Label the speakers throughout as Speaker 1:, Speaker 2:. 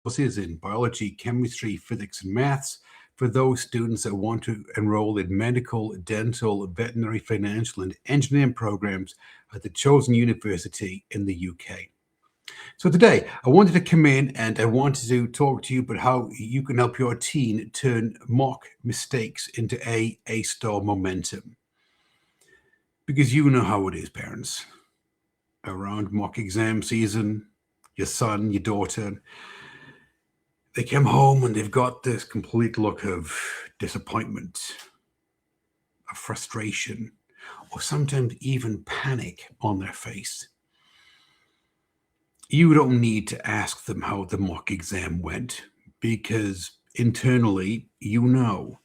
Speaker 1: courses in biology, chemistry, physics, and maths for those students that want to enroll in medical, dental, veterinary, financial, and engineering programs at the chosen university in the UK. So today, I wanted to come in and I wanted to talk to you about how you can help your teen turn mock mistakes into A-star momentum. Because you know how it is, parents. Around mock exam season, your son, your daughter, they come home and they've got this complete look of disappointment, of frustration, or sometimes even panic on their face. You don't need to ask them how the mock exam went because internally you know.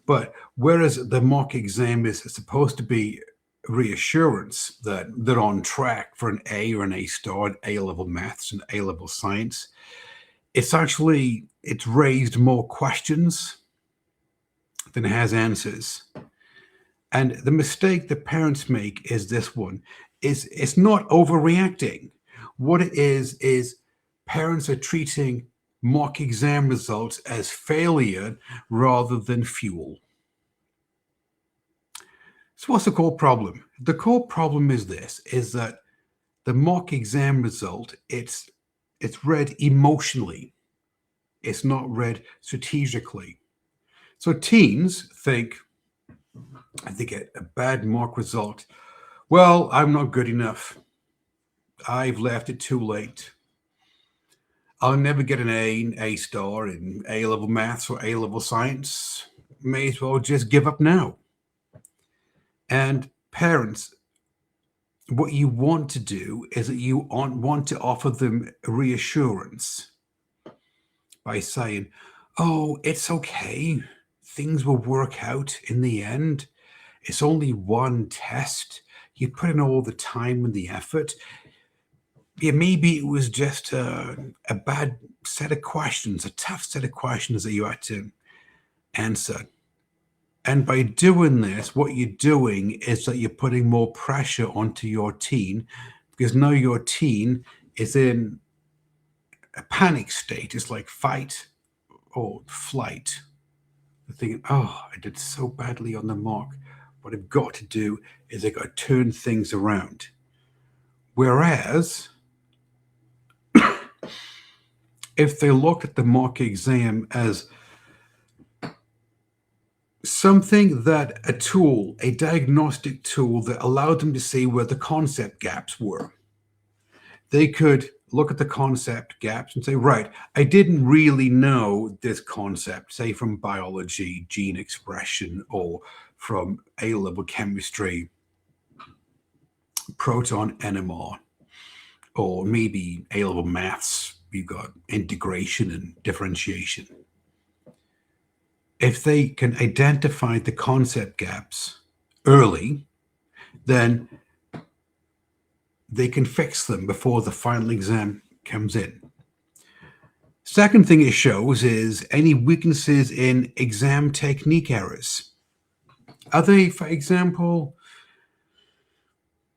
Speaker 1: But whereas the mock exam is supposed to be reassurance that they're on track for an A or an A star in A-level maths and A-level science, it's raised more questions than it has answers. And the mistake that parents make is this one, is it's not overreacting. What it is parents are treating mock exam results as failure rather than fuel. So what's the core problem? The core problem is this, is that the mock exam result, it's read emotionally. It's not read strategically. So teens think, if they get a bad mock result, well, I'm not good enough. I've left it too late. I'll never get an A star in A-level maths or A-level science. May as well just give up now. And parents, what you want to do is that you want to offer them reassurance by saying, oh, it's okay. Things will work out in the end. It's only one test. You put in all the time and the effort. Yeah, maybe it was just a bad set of questions, a tough set of questions that you had to answer. And by doing this, what you're doing is that you're putting more pressure onto your teen because now your teen is in a panic state. It's like fight or flight. They're thinking, oh, I did so badly on the mock. What I've got to do is I've got to turn things around. Whereas, if they look at the mock exam as something that a tool, a diagnostic tool that allowed them to see where the concept gaps were, they could look at the concept gaps and say, right, I didn't really know this concept, say from biology, gene expression, or from A-level chemistry, proton NMR, or maybe A-level maths, we've got integration and differentiation. If they can identify the concept gaps early, then they can fix them before the final exam comes in. Second thing it shows is any weaknesses in exam technique errors. Are they, for example,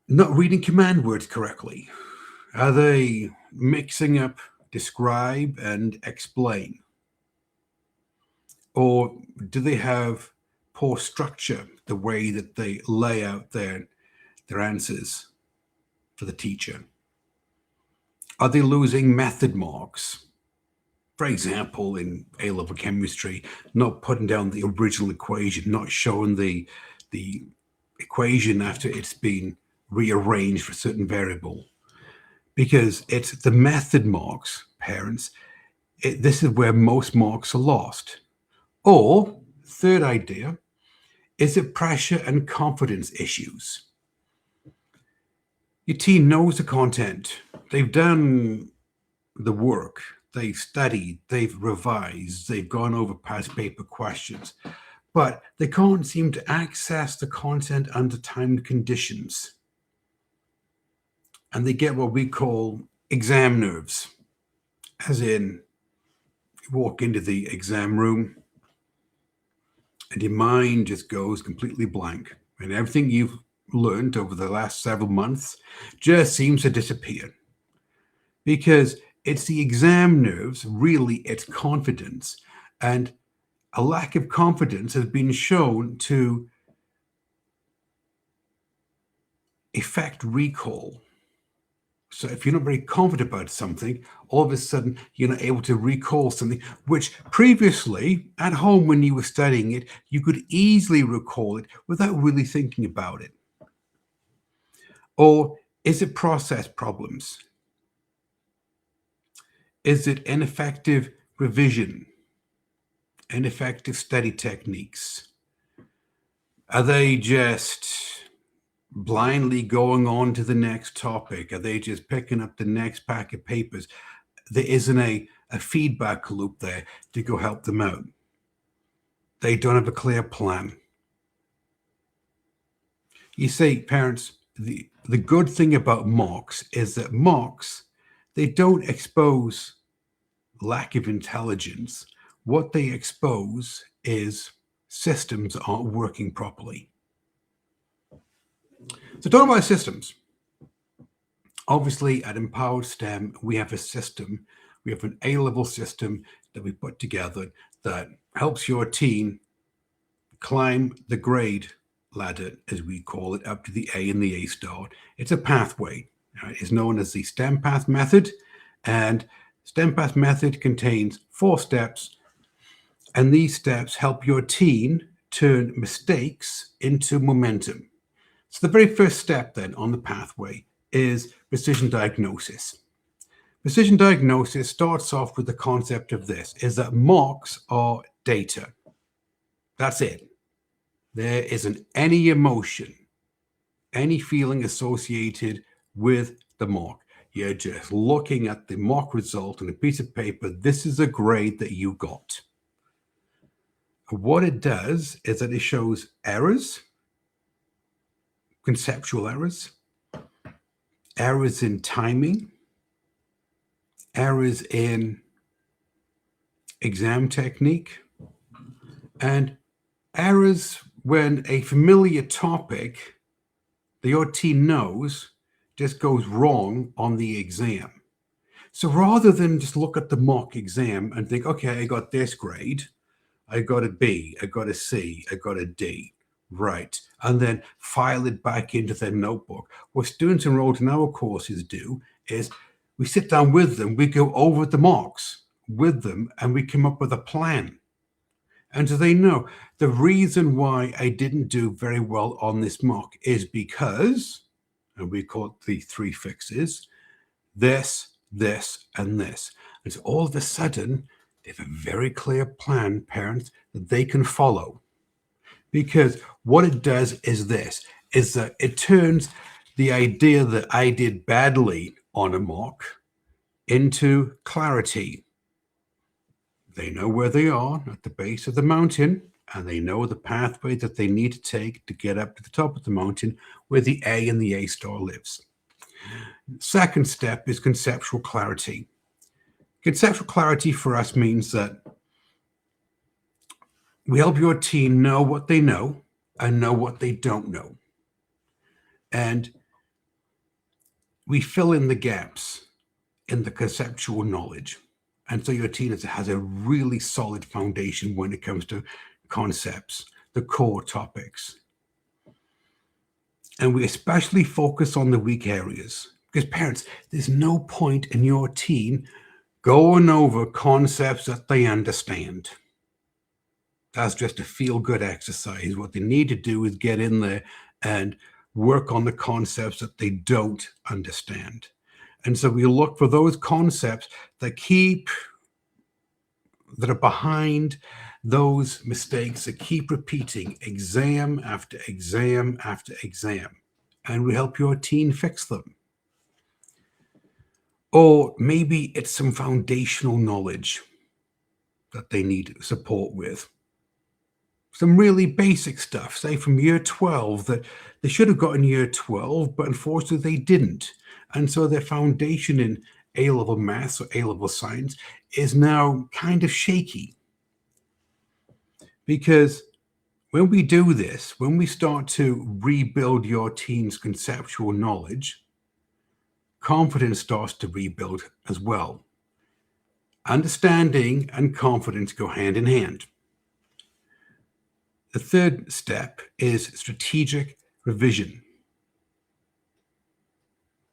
Speaker 1: not reading command words correctly? Are they mixing up describe and explain? Or do they have poor structure, the way that they lay out their answers for the teacher? Are they losing method marks? For example, in A-level chemistry, not putting down the original equation, not showing the equation after it's been rearranged for a certain variable. Because it's the method marks, parents, this is where most marks are lost. Or, third idea, is it pressure and confidence issues? Your teen knows the content. They've done the work. They've studied. They've revised. They've gone over past paper questions. But they can't seem to access the content under timed conditions. And they get what we call exam nerves. As in, you walk into the exam room, and your mind just goes completely blank. And everything you've learned over the last several months just seems to disappear. Because it's the exam nerves, really, it's confidence. And a lack of confidence has been shown to affect recall. So if you're not very confident about something, all of a sudden you're not able to recall something, which previously at home when you were studying it, you could easily recall it without really thinking about it. Or is it process problems? Is it ineffective revision? Ineffective study techniques? Are they just blindly going on to the next topic? Are they just picking up the next pack of papers? There isn't a feedback loop there to go help them out. They don't have a clear plan. You see, parents, the good thing about mocks is that mocks, they don't expose lack of intelligence. What they expose is systems aren't working properly. So talking about systems, obviously at Empowered STEM, we have a system. We have an A-level system that we put together that helps your team climb the grade ladder, as we call it, up to the A and the A star. It's a pathway. It's known as the STEM Path Method. And STEM Path Method contains 4 steps. And these steps help your team turn mistakes into momentum. So the very first step then on the pathway is precision diagnosis. Precision diagnosis starts off with the concept of this, is that marks are data. That's it. There isn't any emotion, any feeling associated with the mark. You're just looking at the mark result on a piece of paper. This is a grade that you got. What it does is that it shows errors, conceptual errors, errors in timing, errors in exam technique, and errors when a familiar topic that your team knows just goes wrong on the exam. So rather than just look at the mock exam and think, okay, I got this grade, I got a B, I got a C, I got a D, right, and then file it back into their notebook. What students enrolled in our courses do is we sit down with them, we go over the marks with them, and we come up with a plan. And so they know the reason why I didn't do very well on this mock is because, and we call it the 3 fixes, this, this, and this. And so all of a sudden, they have a very clear plan, parents, that they can follow. Because what it does is this, is that it turns the idea that I did badly on a mock into clarity. They know where they are at the base of the mountain, and they know the pathway that they need to take to get up to the top of the mountain where the A and the A star lives. Second step is conceptual clarity. Conceptual clarity for us means that we help your team know what they know and know what they don't know. And we fill in the gaps in the conceptual knowledge. And so your team has a really solid foundation when it comes to concepts, the core topics. And we especially focus on the weak areas. Because parents, there's no point in your team going over concepts that they understand. That's just a feel-good exercise. What they need to do is get in there and work on the concepts that they don't understand. And so we look for those concepts that are behind those mistakes that keep repeating exam after exam after exam. And we help your team fix them. Or maybe it's some foundational knowledge that they need support with. Some really basic stuff, say from year 12, that they should have got in year 12, but unfortunately they didn't. And so their foundation in A-level maths or A-level science is now kind of shaky. Because when we do this, when we start to rebuild your team's conceptual knowledge, confidence starts to rebuild as well. Understanding and confidence go hand in hand. The third step is strategic revision.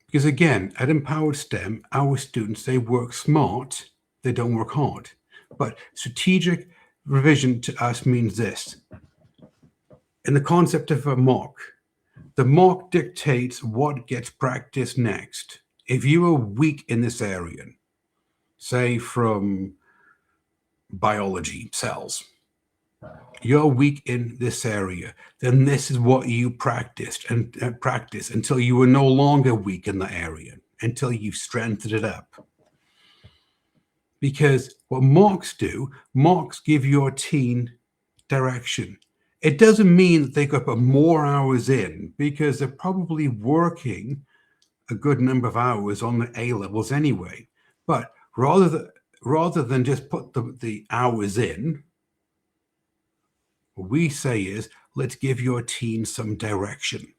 Speaker 1: Because again, at Empowered STEM, our students, they work smart, they don't work hard. But strategic revision to us means this. In the concept of a mock, the mock dictates what gets practiced next. If you are weak in this area, say from biology, cells, you're weak in this area, then this is what you practiced and practice until you were no longer weak in the area, until you've strengthened it up. Because what mocks do, mocks give your teen direction. It doesn't mean that they got to put more hours in, because they're probably working a good number of hours on the A levels anyway. But rather than just put the hours in, what we say is, let's give your teen some direction.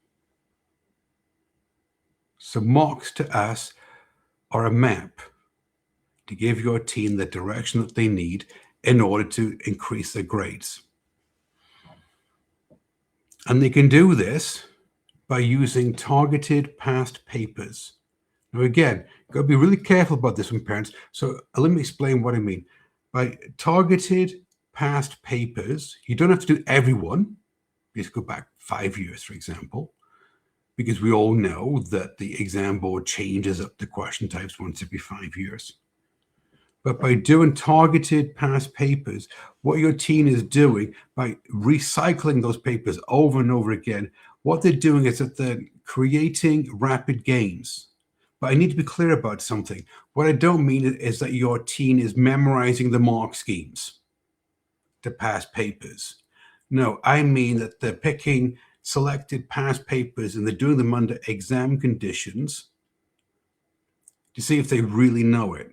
Speaker 1: So mocks to us are a map to give your teen the direction that they need in order to increase their grades. And they can do this by using targeted past papers. Now again, you've got to be really careful about this one, parents. So let me explain what I mean. By targeted past papers, you don't have to do every one. Just go back 5 years, for example, because we all know that the exam board changes up the question types once every 5 years. But by doing targeted past papers, what your teen is doing by recycling those papers over and over again, what they're doing is that they're creating rapid gains. But I need to be clear about something. What I don't mean is that your teen is memorizing the mark schemes to pass papers. No, I mean that they're picking selected past papers and they're doing them under exam conditions to see if they really know it.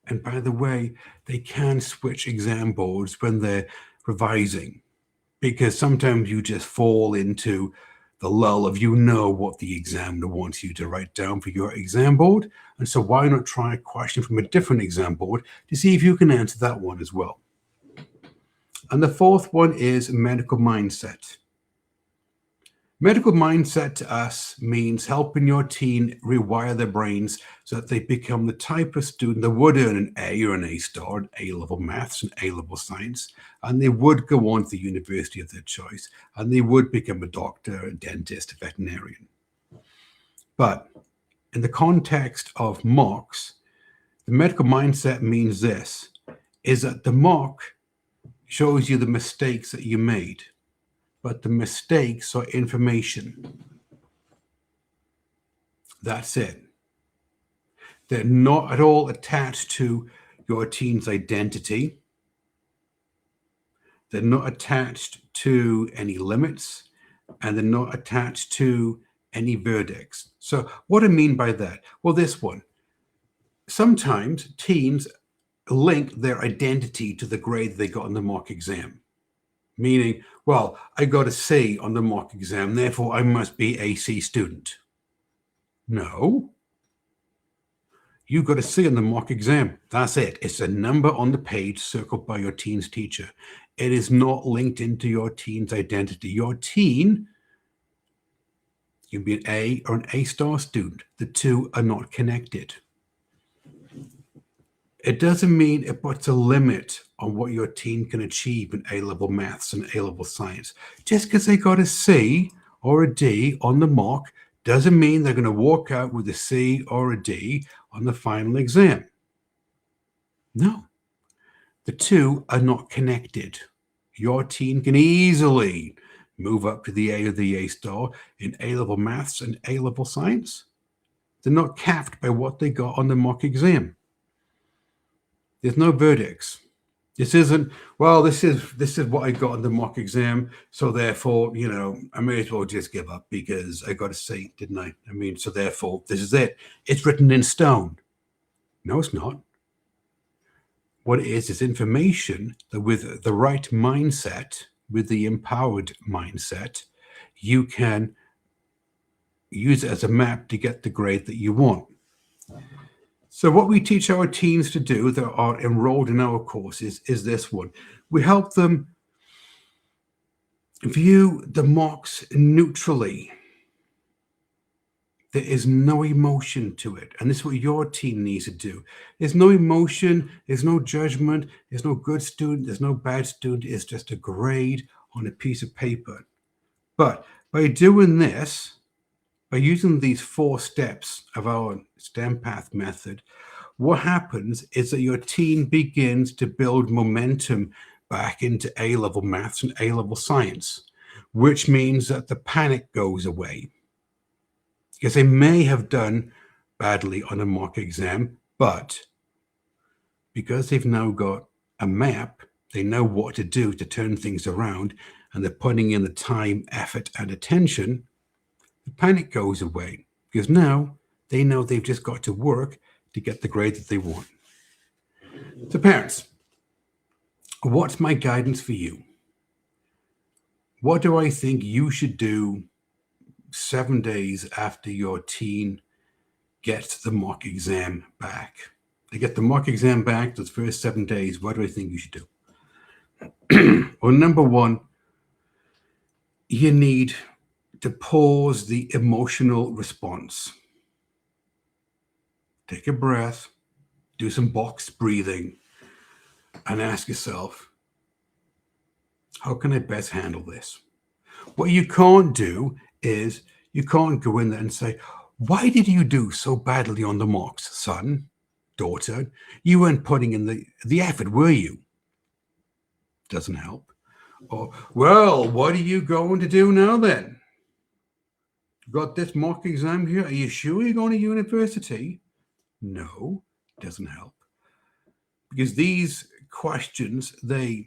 Speaker 1: And by the way, they can switch exam boards when they're revising, because sometimes you just fall into the lull of what the examiner wants you to write down for your exam board. And so why not try a question from a different exam board to see if you can answer that one as well. And the fourth one is medical mindset. Medical mindset to us means helping your teen rewire their brains so that they become the type of student that would earn an A or an A star in A-level maths and A-level science, and they would go on to the university of their choice, and they would become a doctor, a dentist, a veterinarian. But in the context of mocks, the medical mindset means this, is that the mock shows you the mistakes that you made, but the mistakes are information. That's it. They're not at all attached to your teen's identity. They're not attached to any limits, and they're not attached to any verdicts. So what I mean by that? Well, this one. Sometimes teens link their identity to the grade they got in the mock exam. Meaning, well, I got a C on the mock exam, therefore I must be a C student. No. You got a C on the mock exam. That's it. It's a number on the page circled by your teen's teacher. It is not linked into your teen's identity. Your teen can be an A or an A star student. The two are not connected. It doesn't mean it puts a limit on what your teen can achieve in A-level maths and A-level science. Just because they got a C or a D on the mock doesn't mean they're going to walk out with a C or a D on the final exam. No, the two are not connected. Your teen can easily move up to the A or the A star in A-level maths and A-level science. They're not capped by what they got on the mock exam. There's no verdicts. This isn't, well, this is what I got in the mock exam, so therefore, I may as well just give up because I got a C, didn't I? I mean, so therefore, this is it. It's written in stone. No, it's not. What it is information that with the right mindset, with the empowered mindset, you can use it as a map to get the grade that you want. So what we teach our teens to do that are enrolled in our courses is this one. We help them view the mocks neutrally. There is no emotion to it. And this is what your teen needs to do. There's no emotion, there's no judgment, there's no good student, there's no bad student. It's just a grade on a piece of paper. But by doing this, by using these 4 steps of our STEM path method, what happens is that your teen begins to build momentum back into A-level maths and A-level science, which means that the panic goes away. Because they may have done badly on a mock exam, but because they've now got a map, they know what to do to turn things around, and they're putting in the time, effort, and attention, the panic goes away. Because now they know they've just got to work to get the grade that they want. So parents, what's my guidance for you? What do I think you should do 7 days after your teen gets the mock exam back? They get the mock exam back, those first 7 days, what do I think you should do? Well, number one, you need to pause the emotional response. Take a breath, do some box breathing, and ask yourself, how can I best handle this? What you can't do is you can't go in there and say, why did you do so badly on the mocks, son, daughter? You weren't putting in the effort, were you? Doesn't help. Or, well, what are you going to do now then? Got this mock exam here. Are you sure you're going to university? No, doesn't help. Because these questions, they're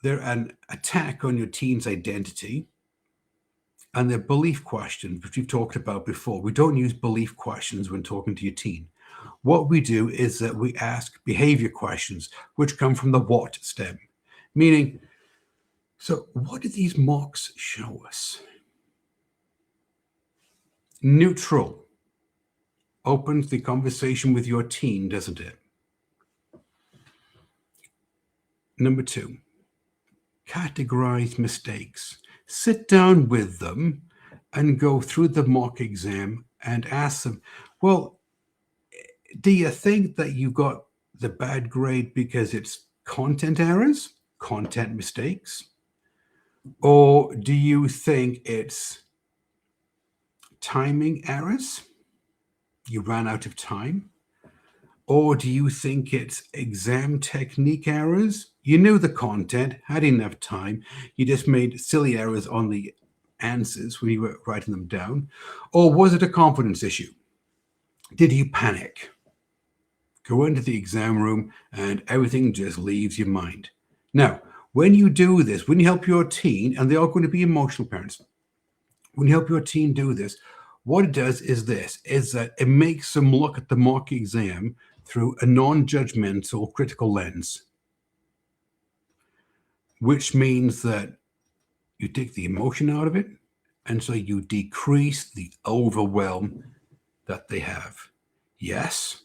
Speaker 1: an attack on your teen's identity. And they're belief questions, which we've talked about before. We don't use belief questions when talking to your teen. What we do is that we ask behavior questions, which come from the what stem. Meaning, so what do these mocks show us? Neutral opens the conversation with your teen, doesn't it? Number 2, categorize mistakes. Sit down with them and go through the mock exam and ask them, well, do you think that you got the bad grade because it's content errors, content mistakes? Or do you think it's timing errors? You ran out of time? Or do you think it's exam technique errors? You knew the content, had enough time, you just made silly errors on the answers when you were writing them down? Or was it a confidence issue? Did you panic? Go into the exam room and everything just leaves your mind. Now, when you do this, when you help your teen, and they are going to be emotional parents, when you help your teen do this, what it does is this, is that it makes them look at the mock exam through a non-judgmental critical lens, which means that you take the emotion out of it, and so you decrease the overwhelm that they have. Yes,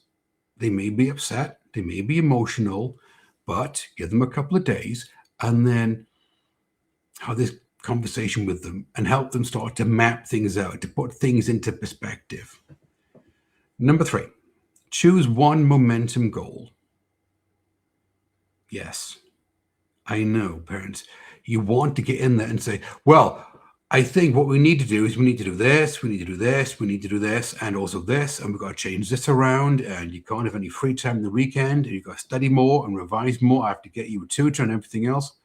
Speaker 1: they may be upset, they may be emotional, but give them a couple of days and then have this conversation with them and help them start to map things out, to put things into perspective. Number 3, choose one momentum goal. Yes, I know, parents, you want to get in there and say, well, I think what we need to do is we need to do this, we need to do this, we need to do this, and also this, and we've got to change this around, and you can't have any free time in the weekend, and you've got to study more and revise more. I have to get you a tutor and everything else.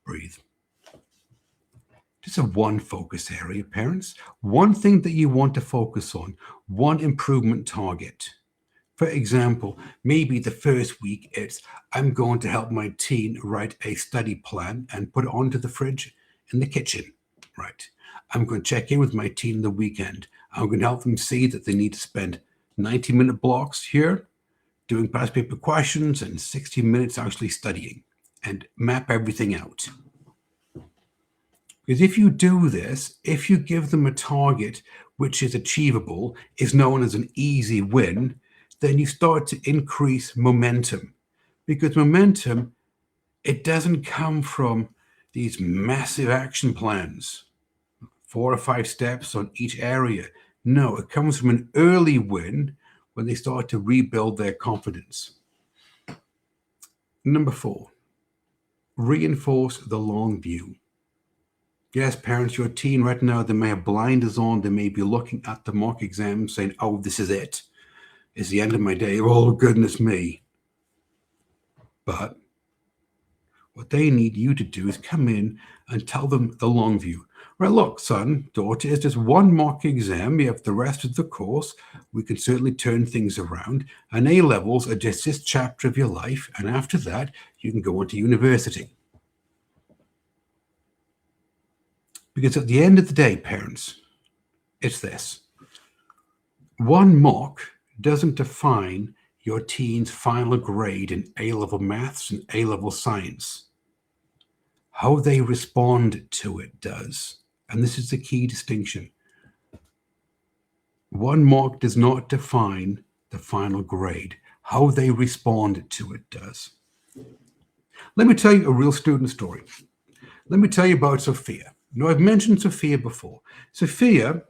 Speaker 1: Breathe. Just a one focus area, parents. One thing that you want to focus on, one improvement target. For example, maybe the first week it's, I'm going to help my teen write a study plan and put it onto the fridge in the kitchen, right? I'm going to check in with my teen the weekend. I'm going to help them see that they need to spend 90-minute blocks here doing past paper questions and 60 minutes actually studying, and map everything out. Because if you do this, if you give them a target which is achievable, is known as an easy win, then you start to increase momentum. Because momentum, it doesn't come from these massive action plans, 4 or 5 steps on each area. No, it comes from an early win when they start to rebuild their confidence. Number 4, reinforce the long view. Yes, parents, your teen right now, they may have blinders on. They may be looking at the mock exam saying, oh, this is it. It's the end of my day. Oh, goodness me. But what they need you to do is come in and tell them the long view. Right, look, son, daughter, it's just one mock exam. You have the rest of the course. We can certainly turn things around. And A-levels are just this chapter of your life. And after that, you can go on to university. Because at the end of the day, parents, it's this. One mock doesn't define your teen's final grade in A-level maths and A-level science. How they respond to it does. And this is the key distinction. One mock does not define the final grade. How they respond to it does. Let me tell you a real student story. Let me tell you about Sophia. Now, I've mentioned Sophia before. Sophia,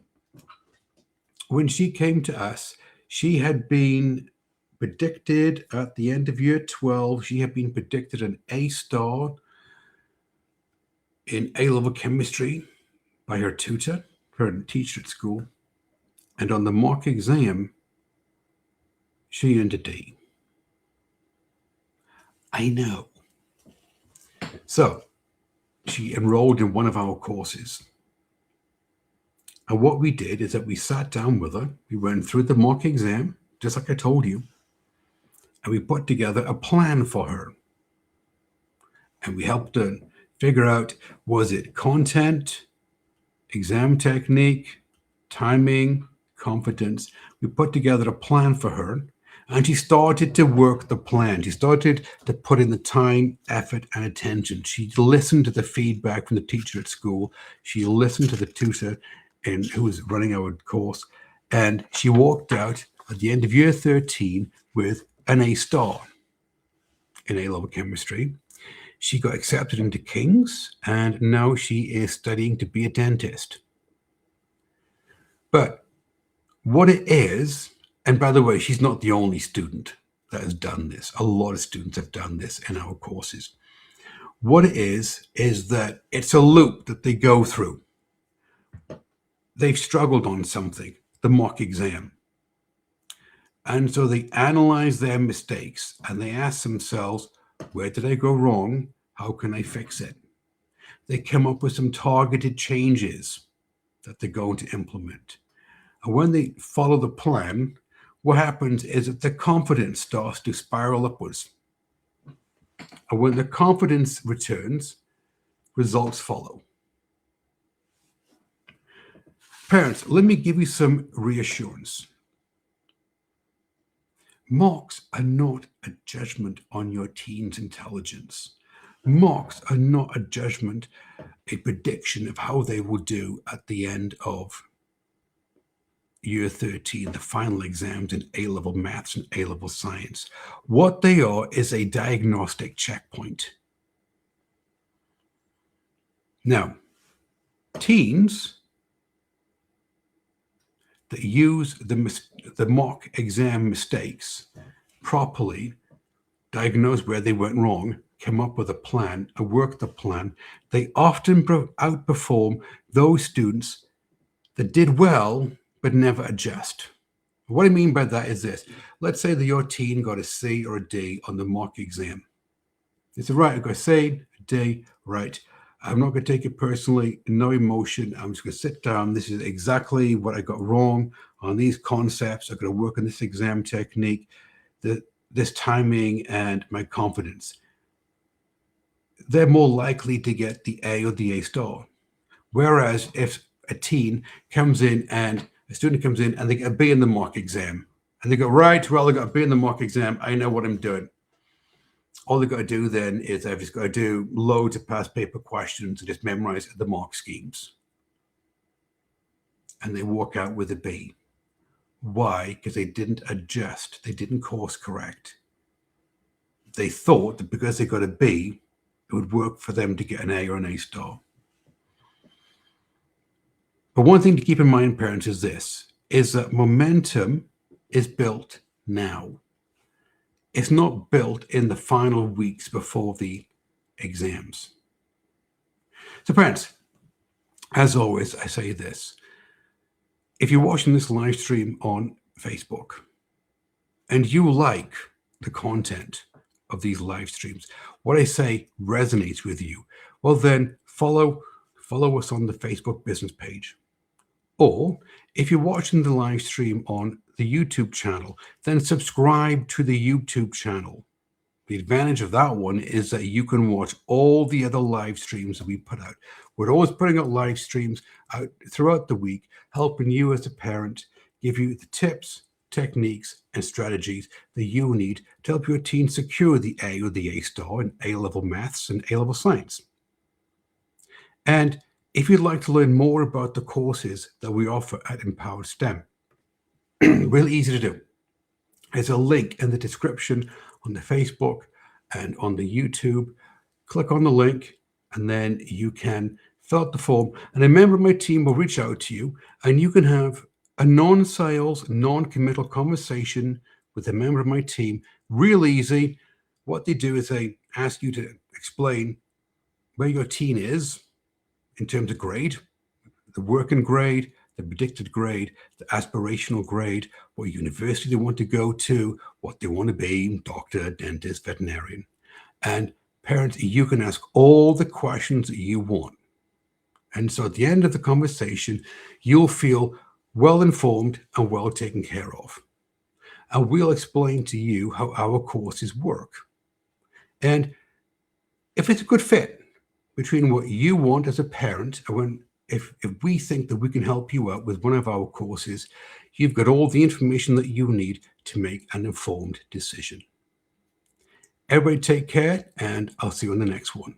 Speaker 1: when she came to us, she had been predicted at the end of year 12, she had been predicted an A star in A-level chemistry by her tutor, her teacher at school. And on the mock exam, she earned a D. I know. So she enrolled in one of our courses. And what we did is that we sat down with her. We went through the mock exam, just like I told you. And we put together a plan for her. And we helped her figure out, was it content, exam technique, timing, confidence? We put together a plan for her. And she started to work the plan. She started to put in the time, effort, and attention. She listened to the feedback from the teacher at school. She listened to the tutor who was running our course. And she walked out at the end of year 13 with an A star in A-level chemistry. She got accepted into King's, and now she is studying to be a dentist. But what it is, and by the way, she's not the only student that has done this. A lot of students have done this in our courses. What it is that it's a loop that they go through. They've struggled on something, the mock exam. And so they analyze their mistakes and they ask themselves, where did I go wrong? How can I fix it? They come up with some targeted changes that they're going to implement. And when they follow the plan, what happens is that the confidence starts to spiral upwards. And when the confidence returns, results follow. Parents, let me give you some reassurance. Mocks are not a judgment on your teen's intelligence. Mocks are not a judgment, a prediction of how they will do at the end of year 13, the final exams in A-level maths and A-level science. What they are is a diagnostic checkpoint. Now, teens that use the mock exam mistakes properly, diagnose where they went wrong, come up with a plan, and work the plan, they often outperform those students that did well but never adjust. What I mean by that is this. Let's say that your teen got a C or a D on the mock exam. They said, right, I got a C, a D, right. I'm not going to take it personally, no emotion. I'm just going to sit down. This is exactly what I got wrong on these concepts. I'm going to work on this exam technique, this timing, and my confidence. They're more likely to get the A or the A star. Whereas if a teen comes in and a student comes in and they get a B in the mock exam, and they go, right, well, I got a B in the mock exam. I know what I'm doing. all they've got to do then is they've just got to do loads of past paper questions and just memorize the mark schemes. And they walk out with a B. Why? Because they didn't adjust. They didn't course correct. They thought that because they got a B, it would work for them to get an A or an A star. But one thing to keep in mind, parents, is this, is that momentum is built now. It's not built in the final weeks before the exams. So parents, as always, I say this. If you're watching this live stream on Facebook and you like the content of these live streams, what I say resonates with you, well then follow us on the Facebook business page. Or if you're watching the live stream on the YouTube channel, then subscribe to the YouTube channel. The advantage of that one is that you can watch all the other live streams that we put out. We're always putting out live streams out throughout the week, helping you as a parent, give you the tips, techniques, and strategies that you need to help your teen secure the A or the A star in A-level maths and A-level science. And if you'd like to learn more about the courses that we offer at Empowered STEM, really easy to do. There's a link in the description on the Facebook and on the YouTube. Click on the link and then you can fill out the form and a member of my team will reach out to you and you can have a non-sales, non-committal conversation with a member of my team. Real easy. What they do is they ask you to explain where your teen is in terms of grade, the working grade, the predicted grade, the aspirational grade, what university they want to go to, what they want to be, doctor, dentist, veterinarian. And parents, you can ask all the questions that you want. And so at the end of the conversation, you'll feel well informed and well taken care of. And we'll explain to you how our courses work. And if it's a good fit between what you want as a parent and if we think that we can help you out with one of our courses, you've got all the information that you need to make an informed decision. Everybody take care, and I'll see you on the next one.